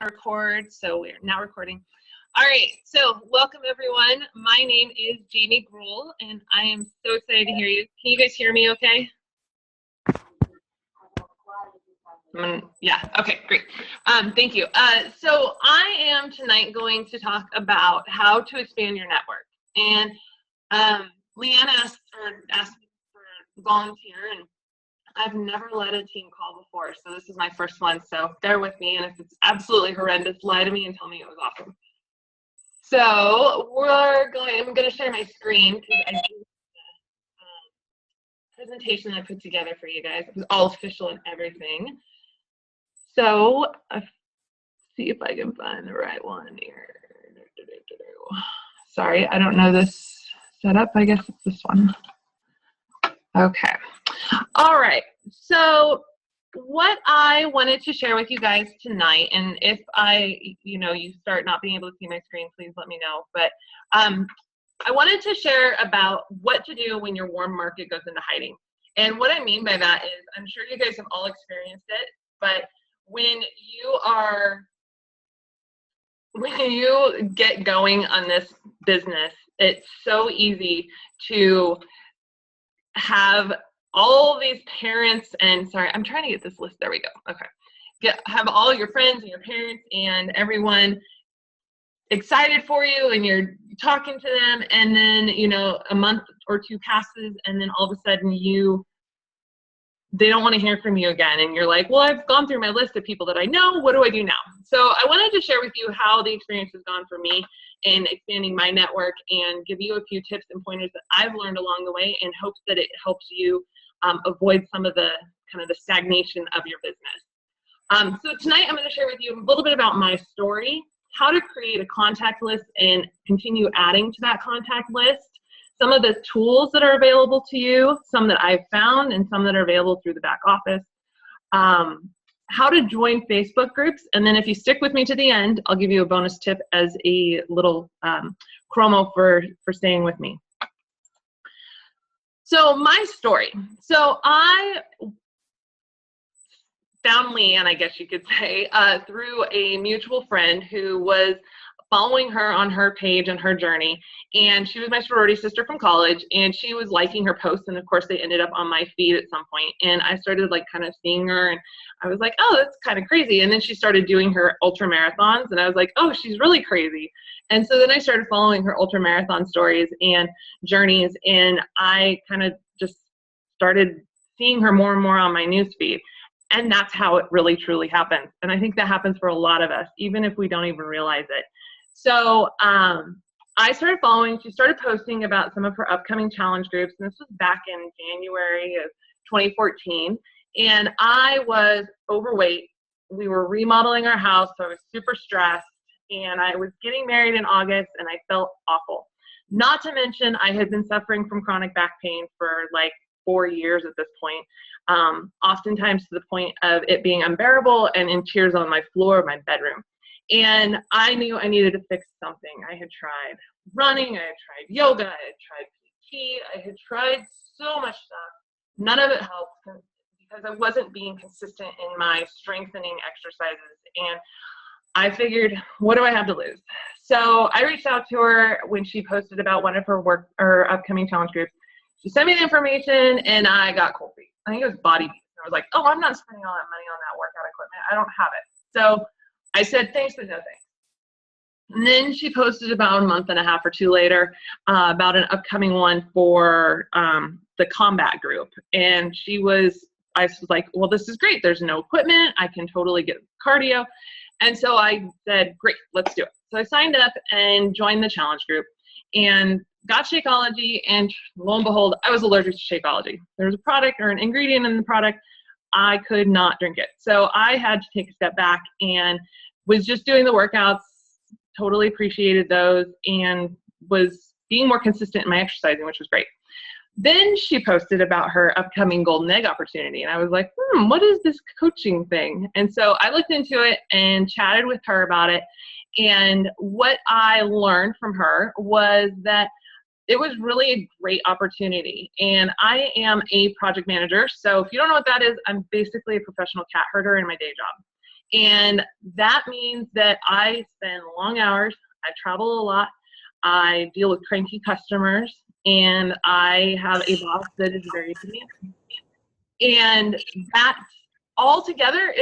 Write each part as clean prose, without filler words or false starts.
Record, so we're now recording. All right, so welcome everyone. My name is Jamie Gruhl, and I am so excited to hear you. Can you guys hear me okay? Yeah, okay, great. Thank you. So I am tonight going to talk about how to expand your network. And Leanne asked me for volunteer, and I've never led a team call before, so this is my first one, so bear with me, and if it's absolutely horrendous, lie to me and tell me it was awesome. So I'm going to share my screen because I do presentation I put together for you guys. It was all official and everything. So let's see if I can find the right one here. Sorry, I don't know this setup. I guess it's this one. Okay. All right. So what I wanted to share with you guys tonight, and if you start not being able to see my screen, please let me know. But I wanted to share about what to do when your warm market goes into hiding. And what I mean by that is, I'm sure you guys have all experienced it, but when you get going on this business, it's so easy to have all these parents and sorry, I'm trying to get this list. There we go. Okay. Have all your friends and your parents and everyone excited for you, and you're talking to them, and then a month or two passes, and then all of a sudden they don't want to hear from you again, and you're like, well, I've gone through my list of people that I know. What do I do now? So I wanted to share with you how the experience has gone for me in expanding my network, and give you a few tips and pointers that I've learned along the way, in hopes that it helps you avoid some of the kind of the stagnation of your business. So tonight I'm going to share with you a little bit about my story, how to create a contact list and continue adding to that contact list, some of the tools that are available to you, some that I've found and some that are available through the back office, how to join Facebook groups, and then if you stick with me to the end, I'll give you a bonus tip as a little promo for staying with me. So my story. So I found Leanne, I guess you could say, through a mutual friend who was following her on her page and her journey, and she was my sorority sister from college, and she was liking her posts, and of course they ended up on my feed at some point, and I started kind of seeing her, and I was like, oh, that's kind of crazy. And then she started doing her ultra marathons, and I was like, oh, she's really crazy. And so then I started following her ultra marathon stories and journeys, and I kind of just started seeing her more and more on my newsfeed. And that's how it really truly happens. And I think that happens for a lot of us, even if we don't even realize it. So I started following, she started posting about some of her upcoming challenge groups, and this was back in January of 2014, and I was overweight. We were remodeling our house, so I was super stressed, and I was getting married in August, and I felt awful. Not to mention, I had been suffering from chronic back pain for like 4 years at this point, oftentimes to the point of it being unbearable and in tears on my floor of my bedroom. And I knew I needed to fix something. I had tried running, I had tried yoga, I had tried PT, I had tried so much stuff. None of it helped because I wasn't being consistent in my strengthening exercises. And I figured, what do I have to lose? So I reached out to her when she posted about one of her upcoming challenge groups. She sent me the information, and I got cold feet. I think it was body beats. I was like, oh, I'm not spending all that money on that workout equipment. I don't have it. So I said, thanks, but no thanks. And then she posted about a month and a half or two later about an upcoming one for the combat group. And I was like, well, this is great. There's no equipment. I can totally get cardio. And so I said, great, let's do it. So I signed up and joined the challenge group and got Shakeology, and lo and behold, I was allergic to Shakeology. There was a product or an ingredient in the product, I could not drink it. So I had to take a step back and was just doing the workouts, totally appreciated those, and was being more consistent in my exercising, which was great. Then she posted about her upcoming Golden Egg opportunity, and I was like, what is this coaching thing? And so I looked into it and chatted with her about it, and what I learned from her was that it was really a great opportunity. And I am a project manager, so if you don't know what that is, I'm basically a professional cat herder in my day job. And that means that I spend long hours, I travel a lot, I deal with cranky customers, and I have a boss that is very demanding. And that all together,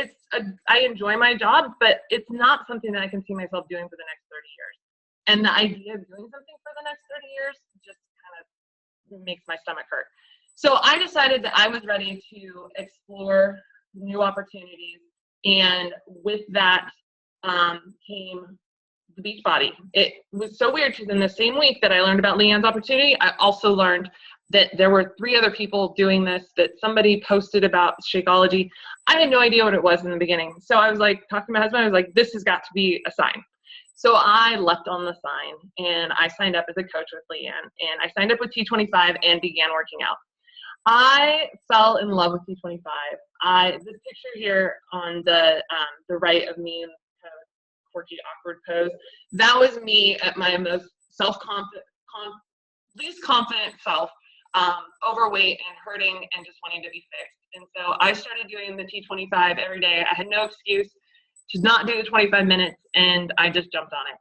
I enjoy my job, but it's not something that I can see myself doing for the next 30 years. And the idea of doing something for the next 30 years just kind of makes my stomach hurt. So I decided that I was ready to explore new opportunities. And with that came the Beachbody. It was so weird because in the same week that I learned about Leanne's opportunity, I also learned that there were 3 other people doing this, that somebody posted about Shakeology. I had no idea what it was in the beginning. So I was like, talking to my husband, I was like, this has got to be a sign. So I leapt on the sign and I signed up as a coach with Leanne, and I signed up with T25 and began working out. I fell in love with T25. This picture here on the right of me in kind of quirky, awkward pose, that was me at my most least confident self, overweight and hurting and just wanting to be fixed. And so I started doing the T25 every day. I had no excuse to not do the 25 minutes, and I just jumped on it.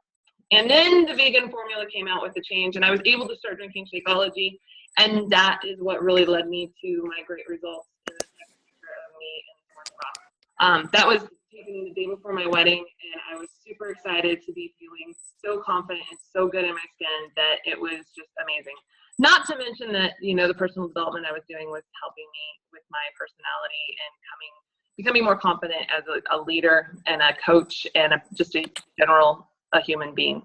And then the vegan formula came out with the change, and I was able to start drinking Shakeology, and that is what really led me to my great results in the second picture of me in North Rock. That was taken the day before my wedding, and I was super excited to be feeling so confident and so good in my skin that it was just amazing. Not to mention that, the personal development I was doing was helping me with my personality and becoming more confident as a leader and a coach and just a general human being.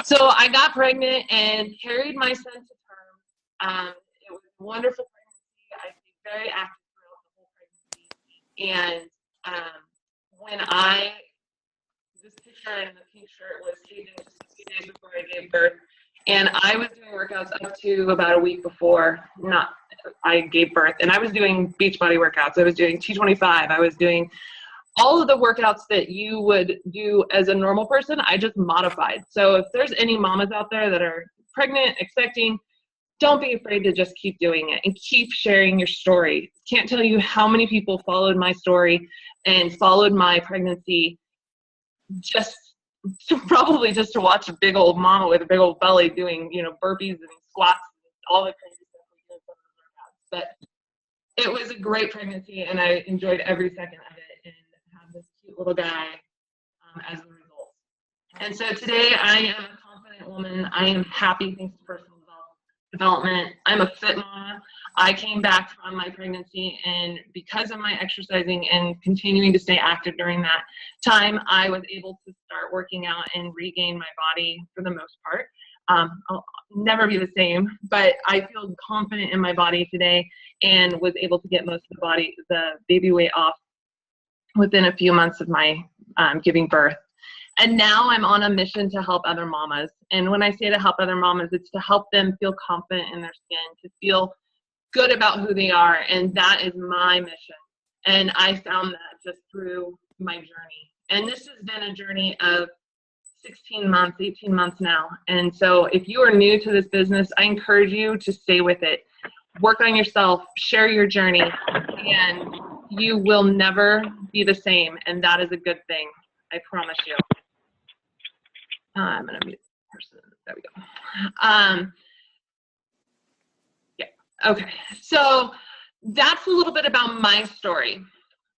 So I got pregnant and carried my son to term. It was a wonderful pregnancy. I stayed very active throughout the whole pregnancy. And when this picture in the pink shirt was taken just a few days before I gave birth, and I was doing workouts up to about a week before I gave birth, and I was doing Beachbody workouts. I was doing T25. I was doing all of the workouts that you would do as a normal person. I just modified. So if there's any mamas out there that are pregnant, expecting, don't be afraid to just keep doing it and keep sharing your story. Can't tell you how many people followed my story and followed my pregnancy probably just to watch a big old mama with a big old belly doing, burpees and squats and all the crazy stuff we do from the workouts. But it was a great pregnancy, and I enjoyed every second of it, and have this cute little guy as a result. And so today I am a confident woman. I am happy thanks to personal development. I'm a fit mama. I came back from my pregnancy, and because of my exercising and continuing to stay active during that time, I was able to start working out and regain my body for the most part. I'll never be the same, but I feel confident in my body today and was able to get most of the baby weight off within a few months of my giving birth. And now I'm on a mission to help other mamas. And when I say to help other mamas, it's to help them feel confident in their skin, to feel good about who they are. And that is my mission. And I found that just through my journey. And this has been a journey of 16 months, 18 months now. And so if you are new to this business, I encourage you to stay with it. Work on yourself, share your journey, and you will never be the same. And that is a good thing. I promise you. I'm going to mute this person. There we go. Yeah. Okay. So that's a little bit about my story.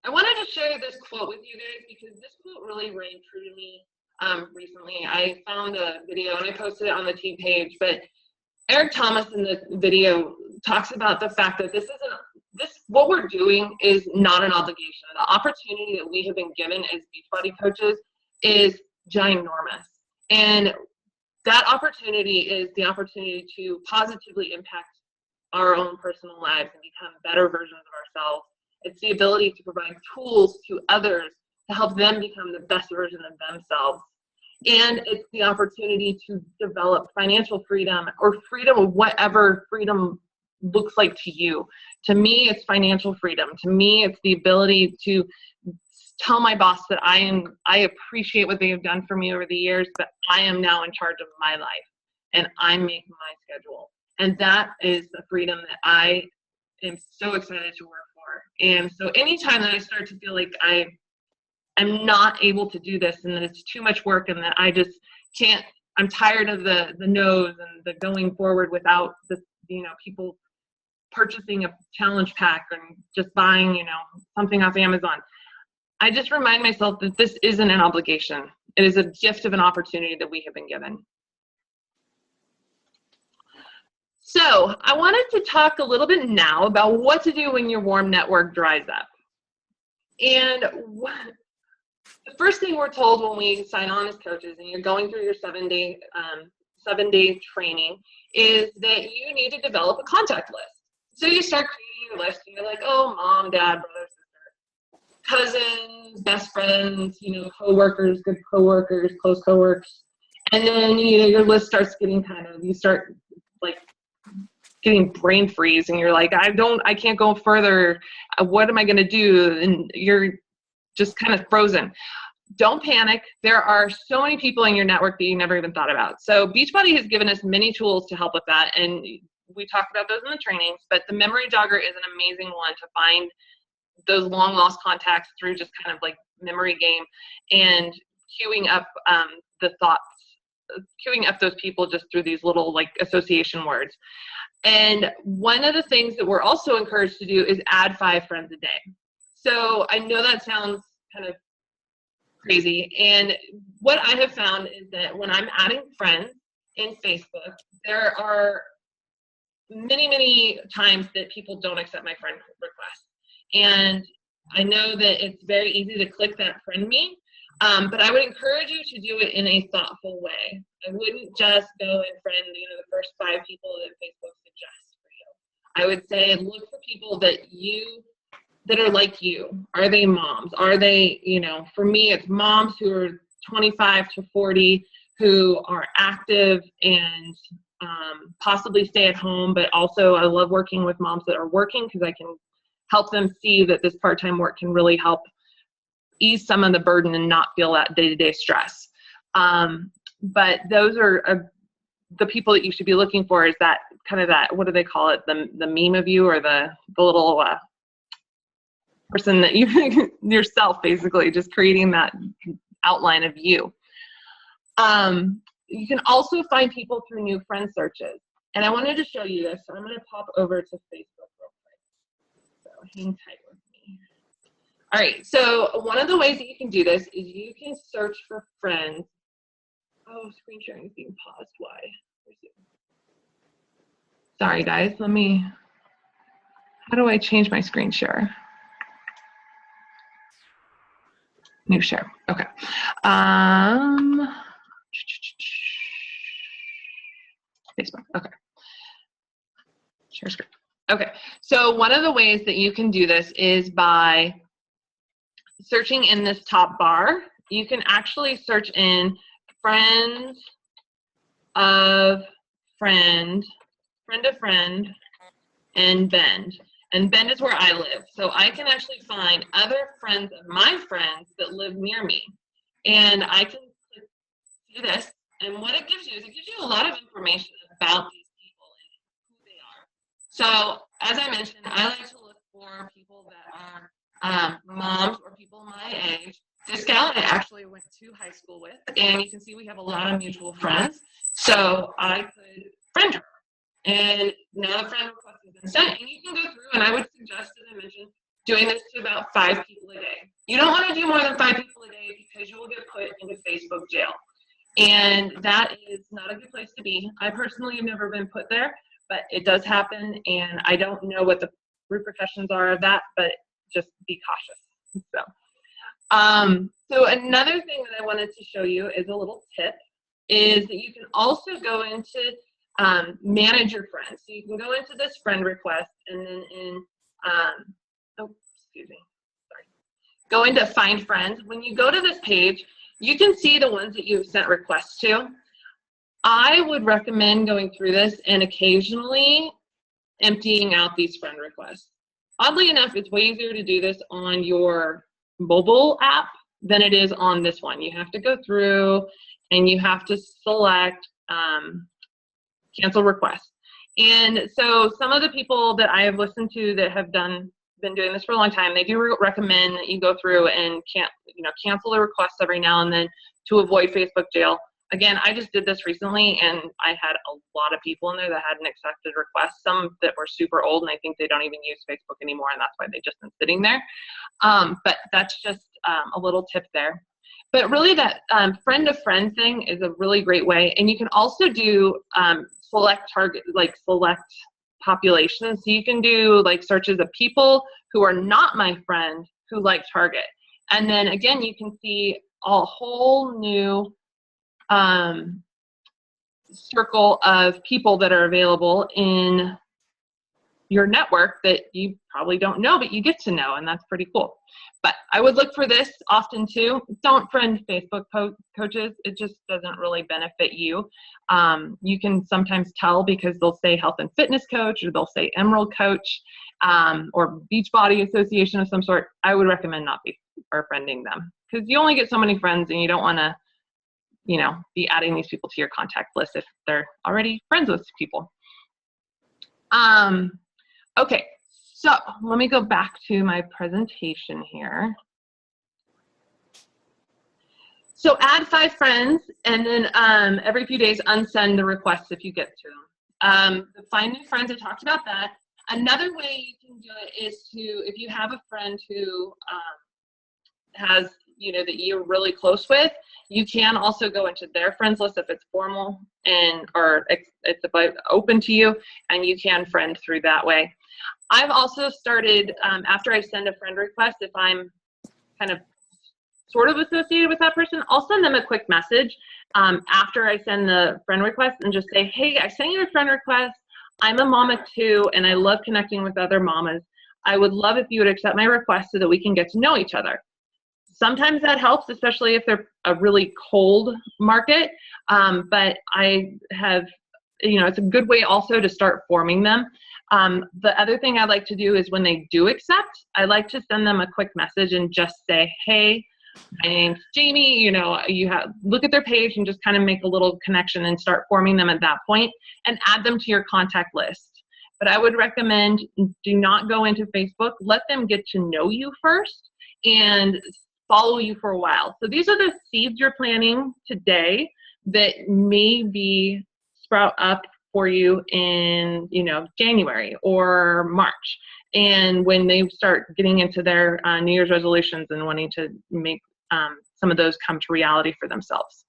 I wanted to share this quote with you guys because this quote really rang true to me recently. I found a video and I posted it on the team page, but Eric Thomas in the video talks about the fact that what we're doing is not an obligation. The opportunity that we have been given as Beachbody coaches is ginormous. And that opportunity is the opportunity to positively impact our own personal lives and become better versions of ourselves. It's the ability to provide tools to others to help them become the best version of themselves. And it's the opportunity to develop financial freedom, or freedom of whatever freedom looks like to you. To me, it's financial freedom. To me, it's the ability to tell my boss that I appreciate what they have done for me over the years, but I am now in charge of my life and I'm making my schedule. And that is the freedom that I am so excited to work for. And so anytime that I start to feel like I I'm not able to do this and that it's too much work and that I just can't, I'm tired of the no's and the going forward without the, people purchasing a challenge pack and just buying, something off Amazon. I just remind myself that this isn't an obligation. It is a gift of an opportunity that we have been given. So I wanted to talk a little bit now about what to do when your warm network dries up. And the first thing we're told when we sign on as coaches and you're going through your 7-day training is that you need to develop a contact list. So you start creating your list and you're like, oh, mom, dad, brother, sister, cousins, best friends, coworkers, good coworkers, close coworkers. And then, your list starts getting you start like getting brain freeze and you're like, I can't go further. What am I going to do? And you're just kind of frozen. Don't panic. There are so many people in your network that you never even thought about. So Beachbody has given us many tools to help with that. And we talked about those in the trainings, but the memory jogger is an amazing one to find those long lost contacts through just kind of like memory game and queuing up the thoughts, queuing up those people just through these little like association words. And one of the things that we're also encouraged to do is add 5 friends a day. So I know that sounds kind of crazy. And what I have found is that when I'm adding friends in Facebook, there are many, many times that people don't accept my friend request. And I know that it's very easy to click that friend me, but I would encourage you to do it in a thoughtful way. I wouldn't just go and friend, the first 5 people that Facebook suggests for you. I would say look for people that are like you. Are they moms? Are they, for me, it's moms who are 25 to 40 who are active and possibly stay at home, but also I love working with moms that are working because I can help them see that this part-time work can really help ease some of the burden and not feel that day-to-day stress. But those are the people that you should be looking for is that kind of that, what do they call it? The meme of you or the little person that you, yourself basically, just creating that outline of you. You can also find people through new friend searches. And I wanted to show you this. So I'm going to pop over to Facebook real quick. So hang tight with me. All right. So one of the ways that you can do this is you can search for friends. Oh, screen sharing is being paused. Why? Sorry, guys. How do I change my screen share? New share. Okay. Facebook. Okay. Share screen. Okay. So one of the ways that you can do this is by searching in this top bar. You can actually search in friends of friend, friend of friend, and Bend. And Bend is where I live. So I can actually find other friends of my friends that live near me. And I can do this. And what it gives you is it gives you a lot of information about these people and who they are. So as I mentioned, I like to look for people that are moms or people my age. This gal I actually went to high school with. And you can see we have a lot of mutual friends. So I could friend her. And now the friend request has been sent, and you can go through, and I would suggest, as I mentioned, doing this to about 5 people a day. You don't want to do more than 5 people a day because you will get put into Facebook jail. And that is not a good place to be. I personally have never been put there, but it does happen, and I don't know what the repercussions are of that, but just be cautious. So another thing that I wanted to show you is a little tip, is that you can also go into manage your friends. So you can go into this friend request and then go into find friends. When you go to this page, you can see the ones that you've sent requests to. I would recommend going through this and occasionally emptying out these friend requests. Oddly enough, it's way easier to do this on your mobile app than it is on this one. You have to go through and you have to select cancel request. And so some of the people that I have listened to that have done been doing this for a long time, they do recommend that you go through and cancel the requests every now and then to avoid Facebook jail. Again, I just did this recently, and I had a lot of people in there that hadn't accepted requests, some that were super old, and I think they don't even use Facebook anymore, and that's why they've just been sitting there. But that's just a little tip there. But really, that friend of friend thing is a really great way, and you can also do select target, like select populations. So you can do like searches of people who are not my friend who like Target, and then again, you can see a whole new circle of people that are available in your network that you probably don't know, but you get to know, and that's pretty cool. But I would look for this often too. Don't friend Facebook coaches. It just doesn't really benefit you. You can sometimes tell because they'll say health and fitness coach, or they'll say Emerald coach, or Beachbody Association of some sort. I would recommend not friending them, because you only get so many friends, and you don't want to be adding these people to your contact list if they're already friends with people. Okay, so let me go back to my presentation here. So add 5 friends, and then every few days unsend the requests if you get to them. Find new friends, I talked about that. Another way you can do it is if you have a friend who has, that you're really close with, you can also go into their friends list if it's formal or it's about open to you, and you can friend through that way. I've also started, after I send a friend request, if I'm kind of sort of associated with that person, I'll send them a quick message after I send the friend request and just say, hey, I sent you a friend request. I'm a mama too, and I love connecting with other mamas. I would love if you would accept my request so that we can get to know each other. Sometimes that helps, especially if they're a really cold market, but I have, it's a good way also to start forming them. The other thing I like to do is when they do accept, I like to send them a quick message and just say, hey, my name's Jamie, look at their page and just kind of make a little connection and start forming them at that point and add them to your contact list. But I would recommend do not go into Facebook. Let them get to know you first and follow you for a while. So these are the seeds you're planting today that maybe sprout up for you in, January or March. And when they start getting into their New Year's resolutions and wanting to make some of those come to reality for themselves.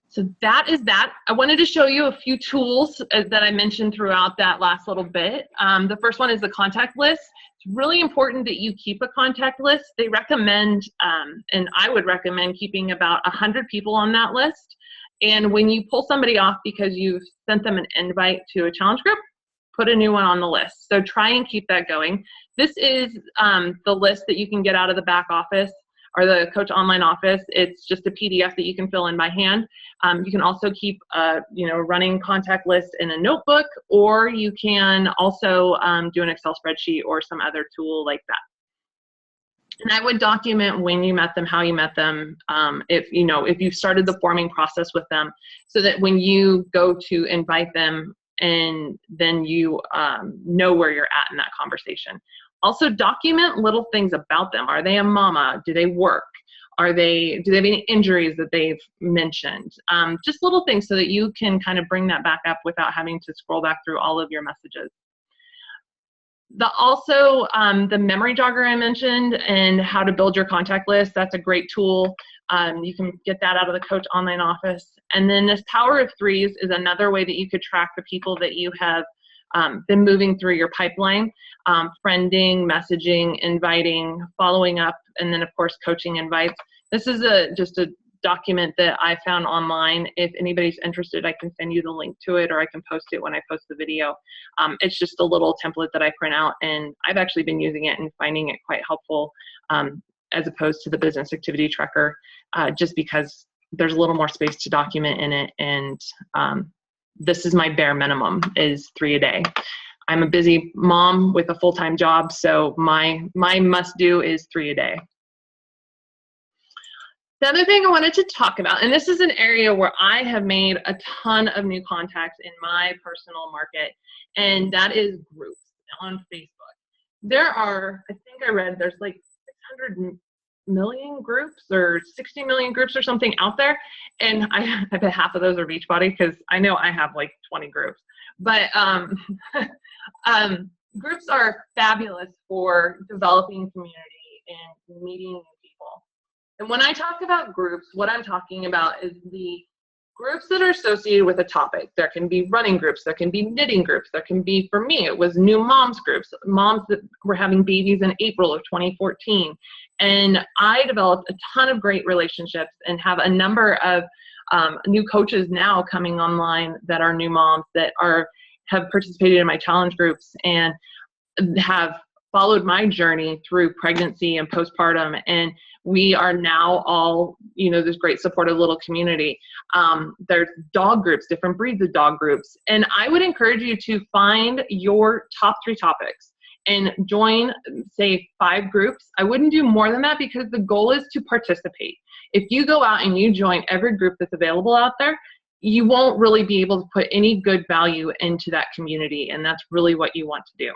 So that is that. I wanted to show you a few tools that I mentioned throughout that last little bit. The first one is the contact list. It's really important that you keep a contact list. They recommend, and I would recommend keeping about 100 people on that list. And when you pull somebody off because you've sent them an invite to a challenge group, put a new one on the list. So try and keep that going. This is the list that you can get out of the back office or the Coach Online office. It's just a PDF that you can fill in by hand. You can also keep a running contact list in a notebook, or you can also do an Excel spreadsheet or some other tool like that. And I would document when you met them, how you met them, if you've started the forming process with them, so that when you go to invite them, and then you know where you're at in that conversation. Also document little things about them. Are they a mama? Do they work? Do they have any injuries that they've mentioned? Just little things so that you can kind of bring that back up without having to scroll back through all of your messages. The memory jogger I mentioned and how to build your contact list, that's a great tool. You can get that out of the Coach Online office. And then this Power of Threes is another way that you could track the people that you have been moving through your pipeline, friending, messaging, inviting, following up, and then of course coaching invites. This is just a document that I found online. If anybody's interested, I can send you the link to it, or I can post it when I post the video. It's just a little template that I print out, and I've actually been using it and finding it quite helpful as opposed to the business activity tracker, just because there's a little more space to document in it, and this is my bare minimum, is 3 a day. I'm a busy mom with a full-time job, so my must-do is 3 a day. The other thing I wanted to talk about, and this is an area where I have made a ton of new contacts in my personal market, and that is groups on Facebook. there are, I think I read there's like 600 million groups or 60 million groups or something out there. And I bet half of those are Beachbody because I know I have like 20 groups. But groups are fabulous for developing community and meeting new people. And when I talk about groups, what I'm talking about is the groups that are associated with a topic. There can be running groups, there can be knitting groups, there can be, for me, it was new moms groups, moms that were having babies in April of 2014. And I developed a ton of great relationships and have a number of new coaches now coming online that are new moms that have participated in my challenge groups and have followed my journey through pregnancy and postpartum, and we are now all, this great supportive little community. There's dog groups, different breeds of dog groups, and I would encourage you to find your top 3 topics and join, say, 5 groups. I wouldn't do more than that because the goal is to participate. If you go out and you join every group that's available out there, you won't really be able to put any good value into that community, and that's really what you want to do.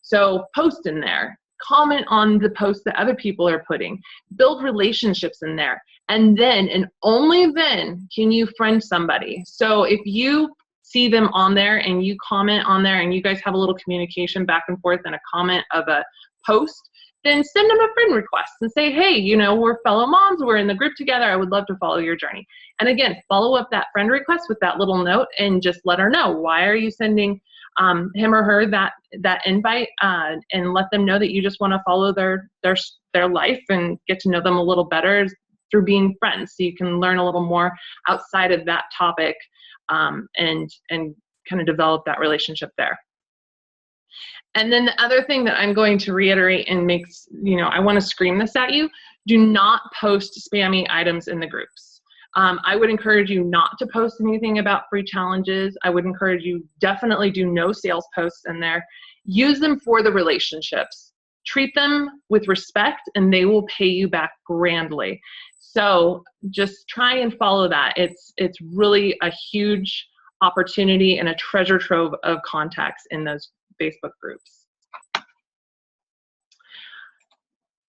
So post in there, comment on the posts that other people are putting, build relationships in there, and then, and only then, can you friend somebody. So if you see them on there and you comment on there and you guys have a little communication back and forth and a comment of a post, then send them a friend request and say, hey, we're fellow moms, we're in the group together, I would love to follow your journey. And again, follow up that friend request with that little note and just let her know, why are you sending him or her that invite, and let them know that you just want to follow their life and get to know them a little better through being friends, so you can learn a little more outside of that topic, and kind of develop that relationship there. And then the other thing that I'm going to reiterate and makes, I want to scream this at you, do not post spammy items in the groups. I would encourage you not to post anything about free challenges. I would encourage you definitely do no sales posts in there. Use them for the relationships. Treat them with respect and they will pay you back grandly. So just try and follow that. It's really a huge opportunity and a treasure trove of contacts in those Facebook groups.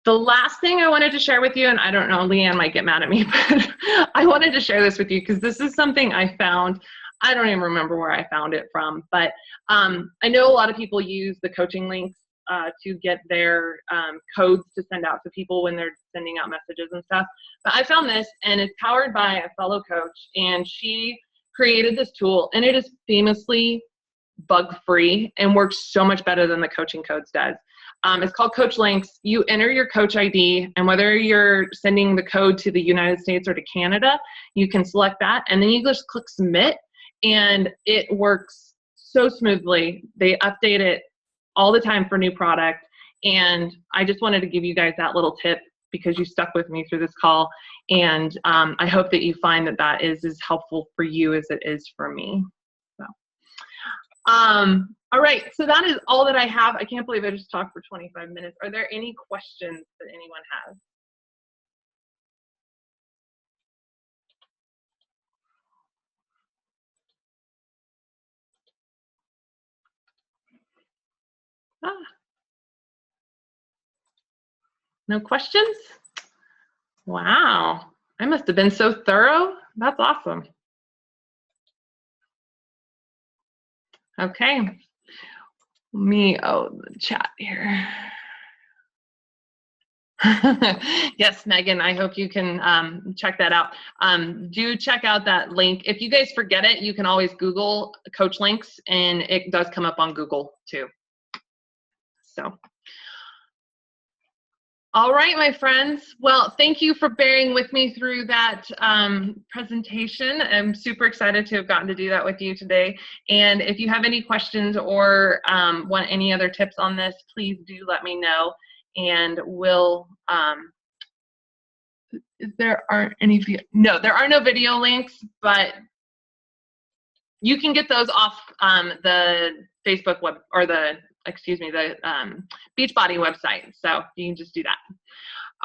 The last thing I wanted to share with you, and I don't know, Leanne might get mad at me, but I wanted to share this with you because this is something I found. I don't even remember where I found it from, but I know a lot of people use the coaching links to get their codes to send out to people when they're sending out messages and stuff. But I found this, and it's powered by a fellow coach, and she created this tool, and it is famously bug-free and works so much better than the coaching codes does. It's called Coach Links. You enter your coach ID, and whether you're sending the code to the United States or to Canada, you can select that, and then you just click submit, and it works so smoothly. They update it all the time for new product, and I just wanted to give you guys that little tip because you stuck with me through this call, and I hope that you find that that is as helpful for you as it is for me. So. All right, so that is all that I have. I can't believe I just talked for 25 minutes. Are there any questions that anyone has? No questions? Wow, I must have been so thorough. That's awesome. Okay, the chat here. Yes, Megan, I hope you can check that out. Do check out that link. If you guys forget it, you can always Google Coach Links, and it does come up on Google too. So. All right, my friends. Well, thank you for bearing with me through that presentation. I'm super excited to have gotten to do that with you today. And if you have any questions or want any other tips on this, please do let me know. And we'll, there are no video links, but you can get those off the Facebook web, or the Beachbody website. So you can just do that.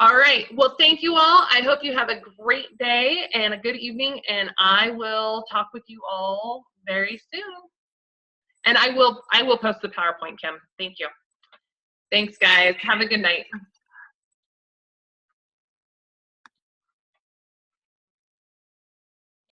All right. Well, thank you all. I hope you have a great day and a good evening, and I will talk with you all very soon. And I will post the PowerPoint, Kim. Thank you. Thanks, guys. Have a good night.